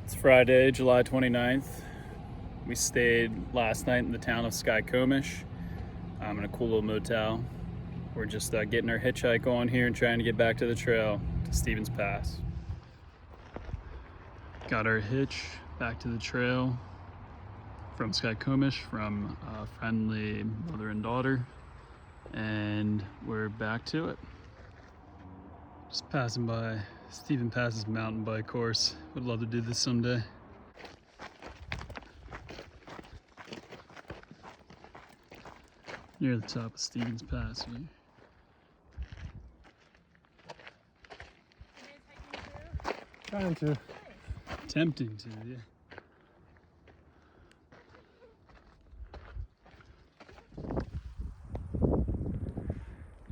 It's Friday, July 29th. We stayed last night in the town of Snoqualmie in a cool little motel. We're just getting our hitchhike on here and trying to get back to the trail to Stevens Pass. Got our hitch back to the trail from Snoqualmie from a friendly mother and daughter, and we're back to it. Just passing by Stevens Pass's mountain bike course. Would love to do this someday. Near the top of Stevens Pass here. Trying to. Tempting to, yeah.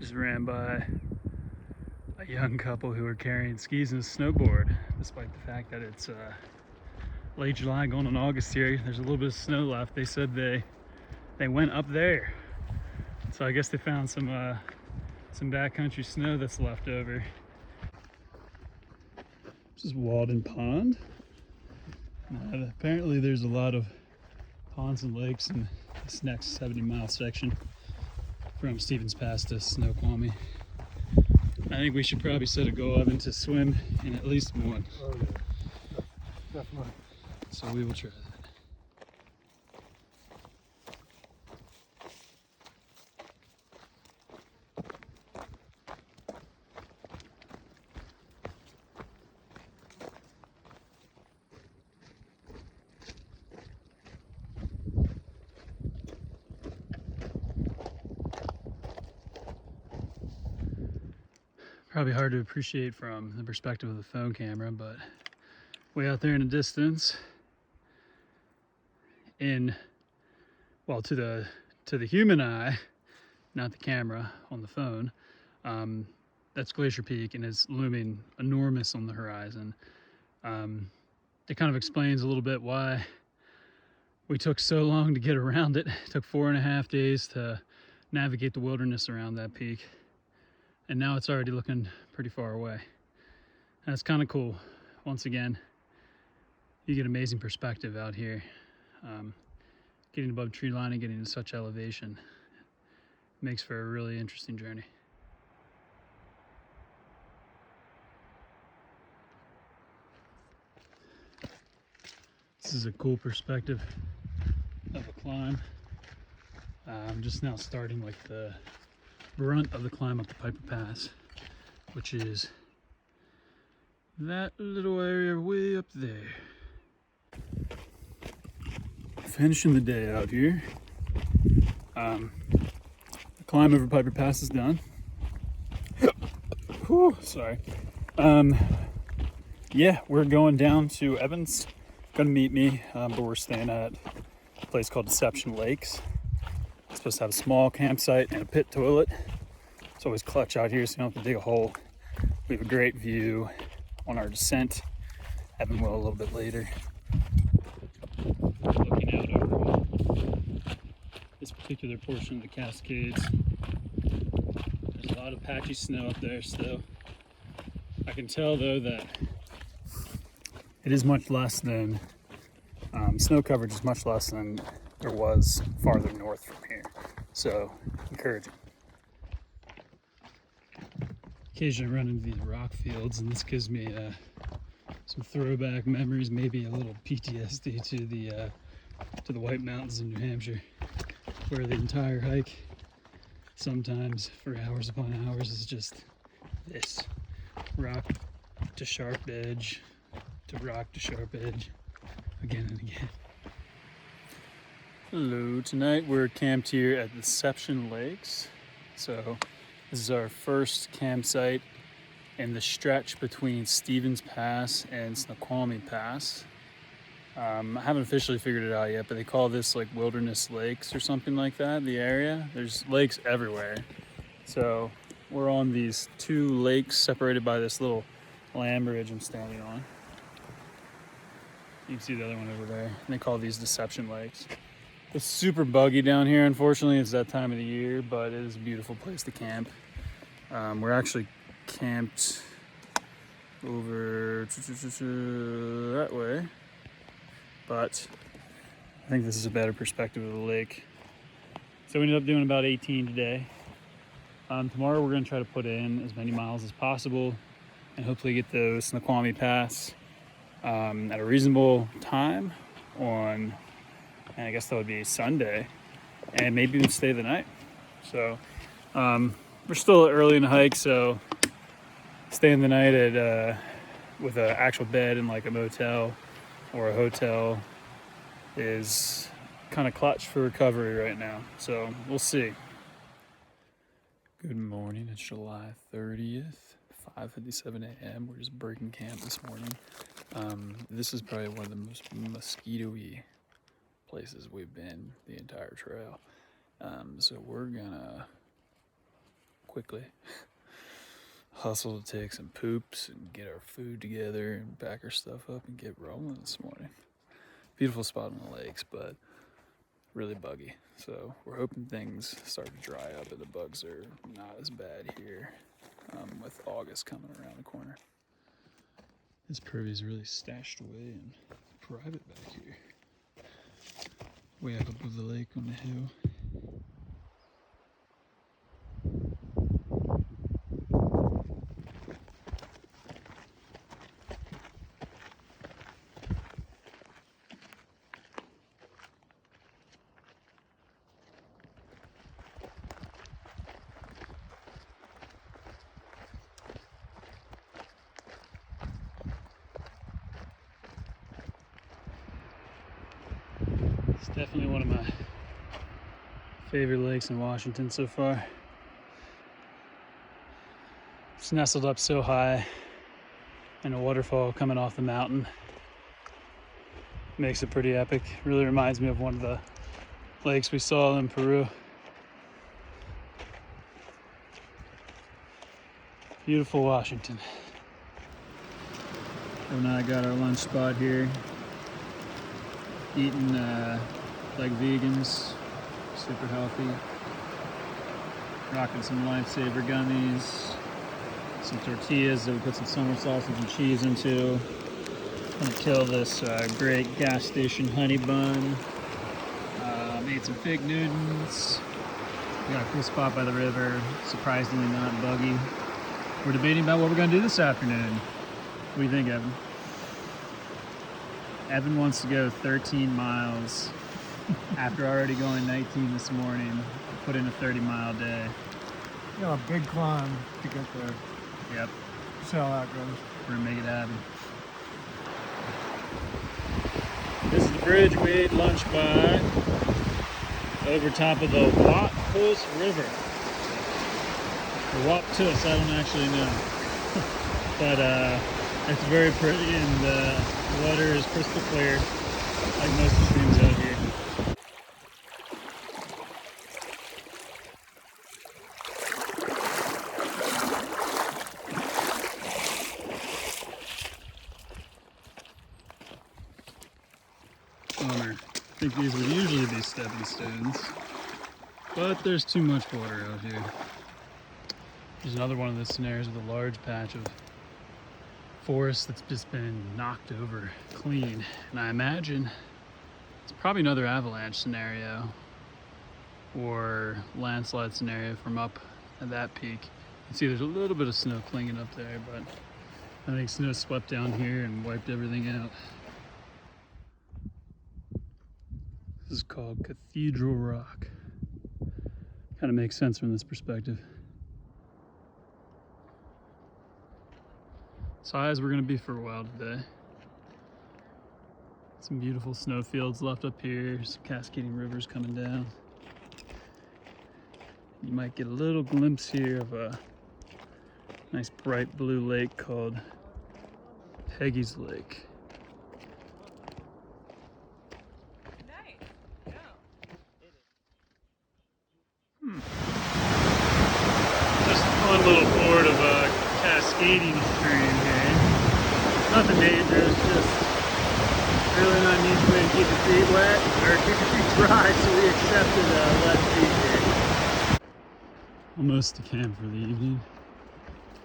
Just ran by a young couple who are carrying skis and a snowboard, despite the fact that it's late July going on August here. There's a little bit of snow left. They said they went up there, so I guess they found some backcountry snow that's left over. This is Walden Pond. Apparently there's a lot of ponds and lakes in this next 70-mile section from Stevens Pass to Snoqualmie. I think we should probably set a goal, Evan, to swim in at least one. Oh yeah, definitely. So we will try that. Probably hard to appreciate from the perspective of the phone camera, but way out there in the distance, to the human eye, not the camera on the phone, that's Glacier Peak, and it's looming enormous on the horizon. It kind of explains a little bit why we took so long to get around it. It took 4.5 days to navigate the wilderness around that peak. And now it's already looking pretty far away. That's kind of cool. Once again, you get amazing perspective out here. Getting above tree line and getting to such elevation makes for a really interesting journey. This is a cool perspective of a climb. I'm just now starting like the brunt of the climb up the Piper Pass, which is that little area way up there. Finishing the day out here. The climb over Piper Pass is done. Whew, sorry. Yeah, we're going down to Evans. Gonna meet me, but we're staying at a place called Deception Lakes. It's supposed to have a small campsite and a pit toilet. It's always clutch out here, so you don't have to dig a hole. We have a great view on our descent. Evan will a little bit later. Looking out over this particular portion of the Cascades. There's a lot of patchy snow up there still. I can tell though that it is much less than, snow coverage is much less than there was farther north from here. So, encouraging. Occasionally run into these rock fields, and this gives me some throwback memories, maybe a little PTSD to the White Mountains in New Hampshire, where the entire hike, sometimes for hours upon hours, is just this rock to sharp edge to rock to sharp edge again and again. Hello, tonight we're camped here at Deception Lakes. So this is our first campsite in the stretch between Stevens Pass and Snoqualmie Pass. I haven't officially figured it out yet, but they call this like Wilderness Lakes or something like that, the area. There's lakes everywhere. So we're on these two lakes separated by this little land bridge I'm standing on. You can see the other one over there. And they call these Deception Lakes. It's super buggy down here, unfortunately. It's that time of the year, but it is a beautiful place to camp. We're actually camped over that way. but I think this is a better perspective of the lake. So we ended up doing about 18 today. Tomorrow we're gonna try to put in as many miles as possible and hopefully get the Snoqualmie Pass at a reasonable time on, and I guess that would be Sunday, and maybe even stay the night. So we're still early in the hike, so staying the night at with an actual bed in like a motel or a hotel is kind of clutch for recovery right now. So we'll see. Good morning. It's July 30th, 5:57 a.m. We're just breaking camp this morning. This is probably one of the most mosquito-y places we've been the entire trail. So we're gonna quickly hustle to take some poops and get our food together and pack our stuff up and get rolling this morning. Beautiful spot on the lakes, but really buggy. So we're hoping things start to dry up and the bugs are not as bad here with August coming around the corner. This privy is really stashed away and private back here. Way up above the lake on the hill. It's definitely one of my favorite lakes in Washington so far. It's nestled up so high and a waterfall coming off the mountain makes it pretty epic. Really reminds me of one of the lakes we saw in Peru. Beautiful Washington. So now I got our lunch spot here. Eating like vegans, super healthy. Rocking some Lifesaver gummies, some tortillas that we put some summer sausage and cheese into. Gonna kill this great gas station honey bun. Made some fig Newtons. We got a cool spot by the river, surprisingly not buggy. We're debating about what we're gonna do this afternoon. What do you think, Evan? Evan wants to go 13 miles after already going 19 this morning. Put in a 30-mile day. You got a big climb to get there. Yep. See how that goes. We're gonna make it happen. This is the bridge we ate lunch by over top of the Wapos River. Or Waptus, I don't actually know. But it's very pretty and the water is crystal clear, like most streams out here. Bummer. I think these would usually be stepping stones, but there's too much water out here. There's another one of those scenarios with a large patch of forest that's just been knocked over clean, and I imagine it's probably another avalanche scenario or landslide scenario from up at that peak. You can see there's a little bit of snow clinging up there, but I think snow swept down here and wiped everything out. This is called Cathedral Rock. Kind of makes sense from this perspective. As high as we're gonna be for a while today. Some beautiful snowfields left up here, some cascading rivers coming down. You might get a little glimpse here of a nice bright blue lake called Peggy's Lake. Just a fun little board of a cascading stream here. Nothing dangerous, just really not an easy way to keep your feet wet or keep your feet dry, so we accepted wet feet here. Almost to camp for the evening.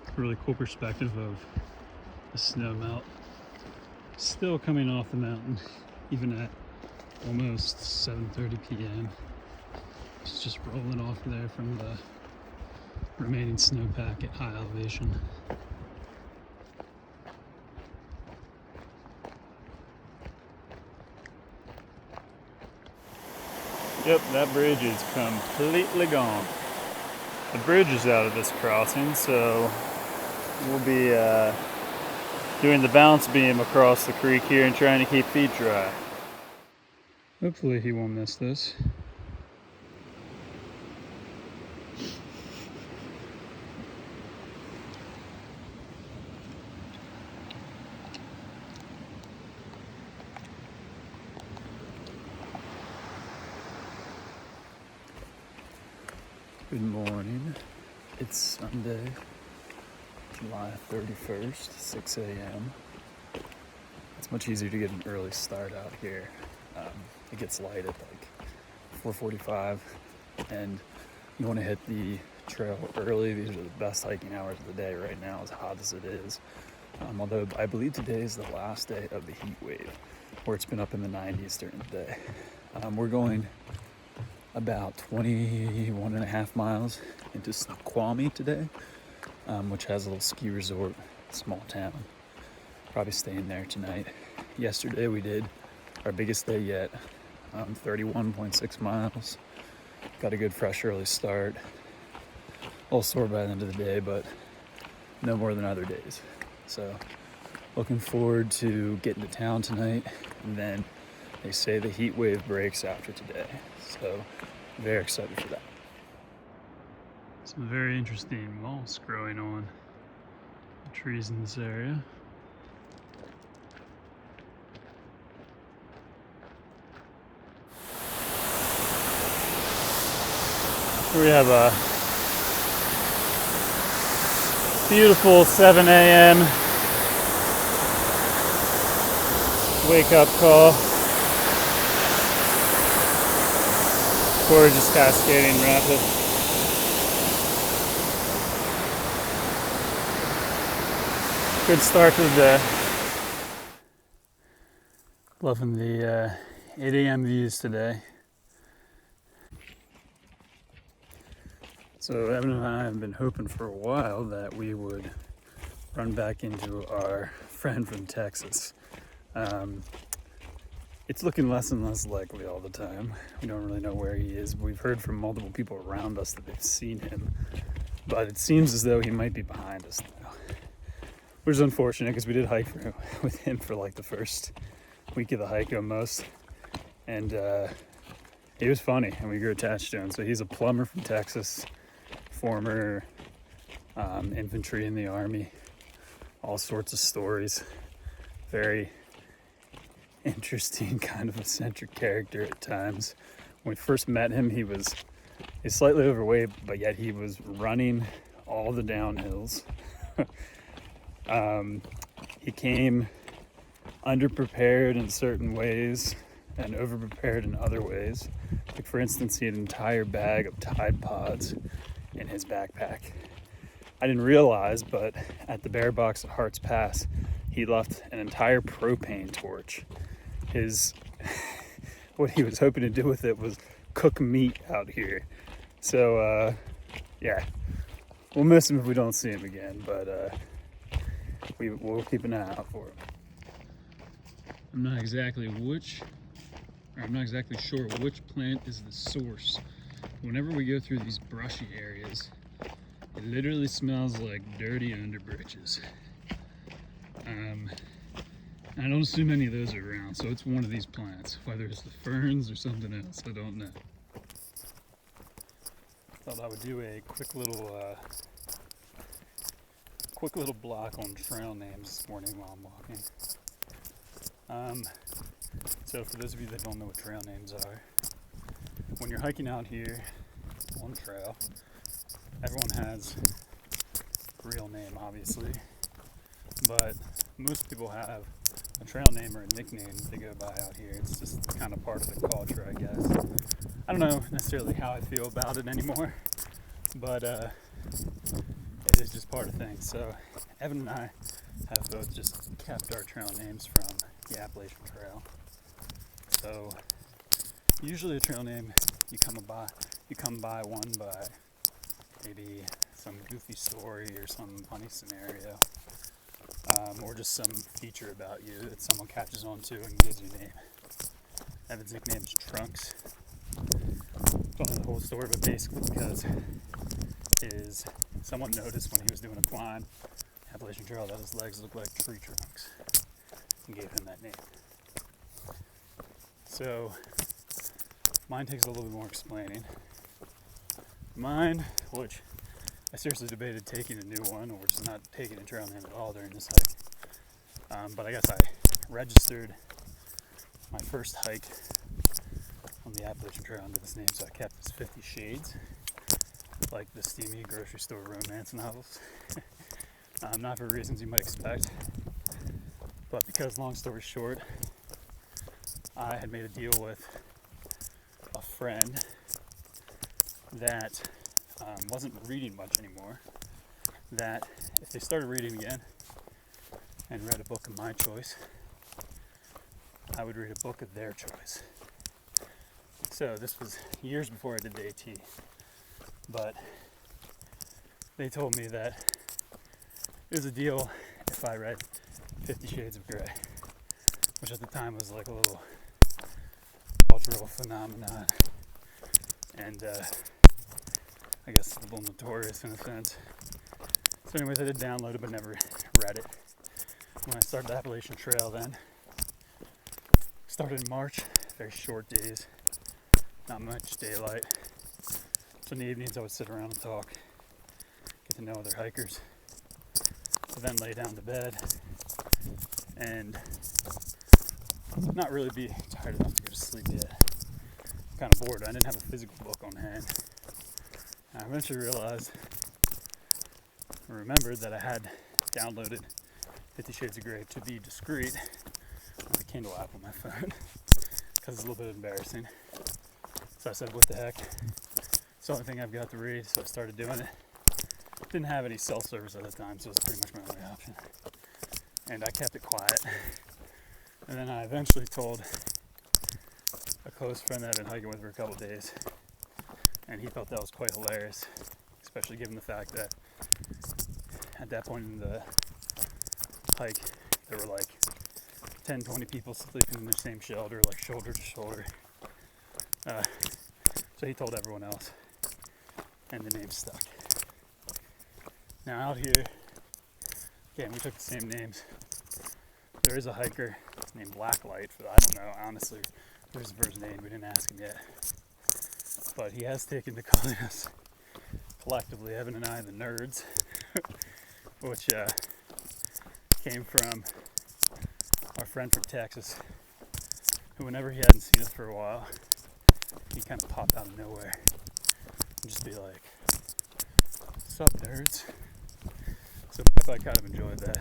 A really cool perspective of the snow melt still coming off the mountain. even at almost 7:30 p.m. It's just rolling off there from the remaining snowpack at high elevation. Yep, that bridge is completely gone. The bridge is out of this crossing, so we'll be doing the bounce beam across the creek here and trying to keep feet dry. Hopefully he won't miss this. Good morning. It's Sunday, July 31st, 6 a.m. It's much easier to get an early start out here. It gets light at like 4:45, and you want to hit the trail early. These are the best hiking hours of the day right now, as hot as it is. Although I believe today is the last day of the heat wave, where it's been up in the 90s during the day. We're going about 21 and a half miles into Snoqualmie today, which has a little ski resort, small town. Probably staying there tonight. Yesterday we did our biggest day yet, 31.6 miles. Got a good fresh early start. A little sore by the end of the day, but no more than other days. So looking forward to getting to town tonight, and then they say the heat wave breaks after today. So very excited for that. Some very interesting moss growing on the trees in this area. We have a beautiful 7 a.m. wake up call. Gorgeous cascading rapid. Good start to the day. Loving the 8 a.m. views today. So Evan and I have been hoping for a while that we would run back into our friend from Texas. It's looking less and less likely all the time. We don't really know where he is. We've heard from multiple people around us that they've seen him, but it seems as though he might be behind us now, which is unfortunate because we did hike with him for like the first week of the hike almost, and he was funny and we grew attached to him. So he's a plumber from Texas, former infantry in the Army, all sorts of stories. Very interesting, kind of eccentric character at times. When we first met him, he's slightly overweight, but yet he was running all the downhills. He came underprepared in certain ways and overprepared in other ways. Like for instance, he had an entire bag of Tide Pods in his backpack. I didn't realize, but at the bear box at Hart's Pass, he left an entire propane torch. What he was hoping to do with it was cook meat out here. So yeah, we'll miss him if we don't see him again, but we'll keep an eye out for him. I'm not exactly sure which plant is the source. Whenever we go through these brushy areas, it literally smells like dirty underbridges. I don't assume any of those are around, so it's one of these plants. Whether it's the ferns or something else, I don't know. Thought I would do a quick little block on trail names this morning while I'm walking. So for those of you that don't know what trail names are, when you're hiking out here on trail, everyone has a real name, obviously, but most people have a trail name or a nickname they go by out here. It's just kind of part of the culture, I guess. I don't know necessarily how I feel about it anymore, but it is just part of things. So Evan and I have both just kept our trail names from the Appalachian Trail. So usually a trail name, you come by one by maybe some goofy story or some funny scenario, or just some feature about you that someone catches on to and gives you a name. Evan's nickname is Trunks. Don't know the whole story, but basically because someone noticed when he was doing a climb, Appalachian Trail, that his legs looked like tree trunks, and gave him that name. So mine takes a little bit more explaining. Mine, which I seriously debated taking a new one or just not taking a trail name at all during this hike. But I guess I registered my first hike on the Appalachian Trail under this name, so I kept this 50 Shades, like the steamy grocery store romance novels. Not for reasons you might expect, but because, long story short, I had made a deal with a friend that wasn't reading much anymore, that if they started reading again and read a book of my choice, I would read a book of their choice. So this was years before I did the AT, but they told me that it was a deal if I read 50 Shades of Grey, which at the time was like a little cultural phenomenon, and I guess a little notorious in a sense. So anyways, I did download it but never read it. When I started the Appalachian Trail then, started in March, very short days, not much daylight. So in the evenings I would sit around and talk, get to know other hikers, but then lay down to bed and not really be tired enough to go to sleep yet. Kind of bored. I didn't have a physical book on hand. I eventually realized and remembered that I had downloaded 50 Shades of Grey to be discreet on the Kindle app on my phone because it's a little bit embarrassing. So I said, what the heck? It's the only thing I've got to read, so I started doing it. Didn't have any cell service at the time, so it was pretty much my only option. And I kept it quiet. And then I eventually told a close friend that I'd been hiking with for a couple of days, and he thought that was quite hilarious, especially given the fact that at that point in the hike, there were like 10, 20 people sleeping in the same shelter, like shoulder to shoulder. So he told everyone else, and the name stuck. Now out here, again, we took the same names. There is a hiker named Blacklight, I don't know, honestly, where's his first name, we didn't ask him yet. But he has taken to calling us, collectively, Evan and I, the nerds, which came from our friend from Texas, who whenever he hadn't seen us for a while, he kind of popped out of nowhere and just be like, "Sup, nerds?" So I kind of enjoyed that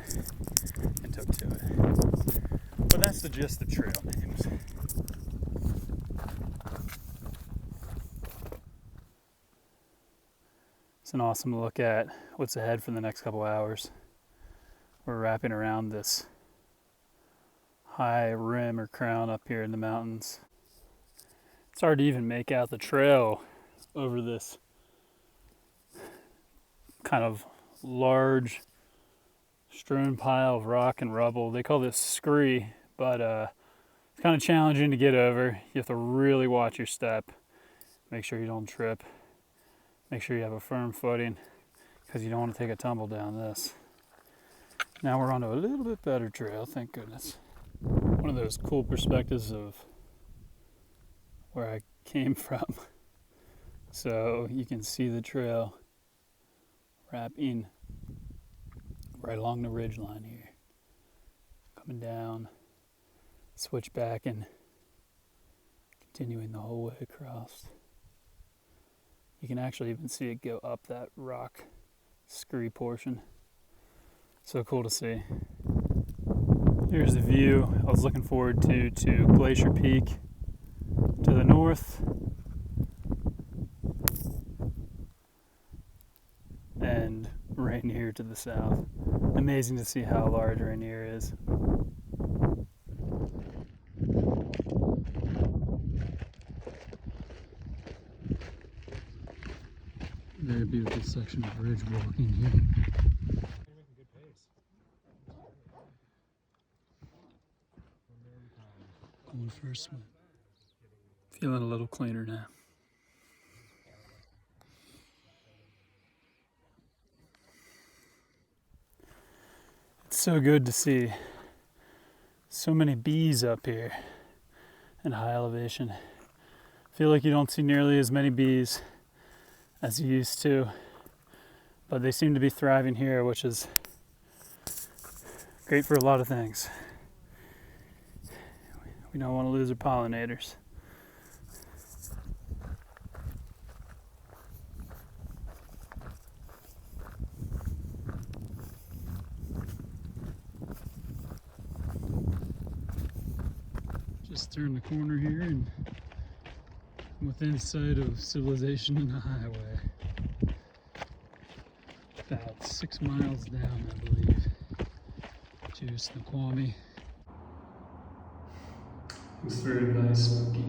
and took to it. But that's the gist of trail names. It's an awesome look at what's ahead for the next couple hours. We're wrapping around this high rim or crown up here in the mountains. It's hard to even make out the trail over this kind of large strewn pile of rock and rubble. They call this scree, but it's kind of challenging to get over. You have to really watch your step. Make sure you don't trip. Make sure you have a firm footing because you don't want to take a tumble down this. Now we're onto a little bit better trail, thank goodness. One of those cool perspectives of where I came from. So you can see the trail wrapping right along the ridge line here. Coming down, switch back and continuing the whole way across. You can actually even see it go up that rock scree portion. So cool to see. Here's the view I was looking forward to Glacier Peak to the north. And Rainier to the south. Amazing to see how large Rainier is. beautiful section of ridge walking here. Going for a swim. Feeling a little cleaner now. It's so good to see so many bees up here in high elevation. I feel like you don't see nearly as many bees as you used to, but they seem to be thriving here, which is great for a lot of things. We don't want to lose our pollinators. Just turned the corner here and I'm within sight of civilization and the highway. About 6 miles down, I believe, to Snoqualmie. Looks very nice, smoky.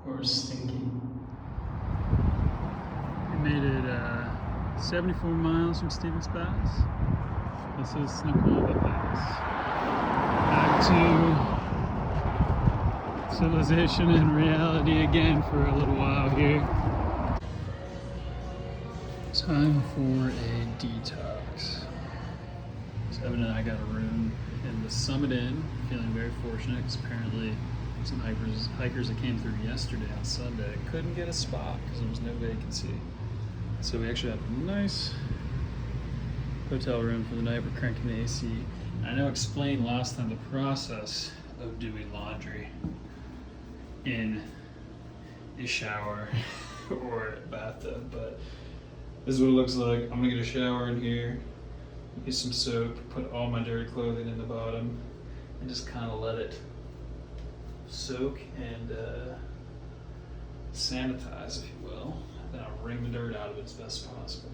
Or stinky. We made it 74 miles from Stevens Pass. This is Snoqualmie Pass. Back to civilization and reality again for a little while here. Time for a detox. So Evan and I got a room in the Summit Inn, feeling very fortunate because apparently some hikers that came through yesterday on Sunday couldn't get a spot because there was no vacancy. So we actually have a nice hotel room for the night. We're cranking the AC. And I know I explained last time the process of doing laundry in a shower or a bathtub, but this is what it looks like. I'm gonna get a shower in here, get some soap, put all my dirty clothing in the bottom, and just kind of let it soak and sanitize, if you will. Then I'll wring the dirt out of it as best as possible.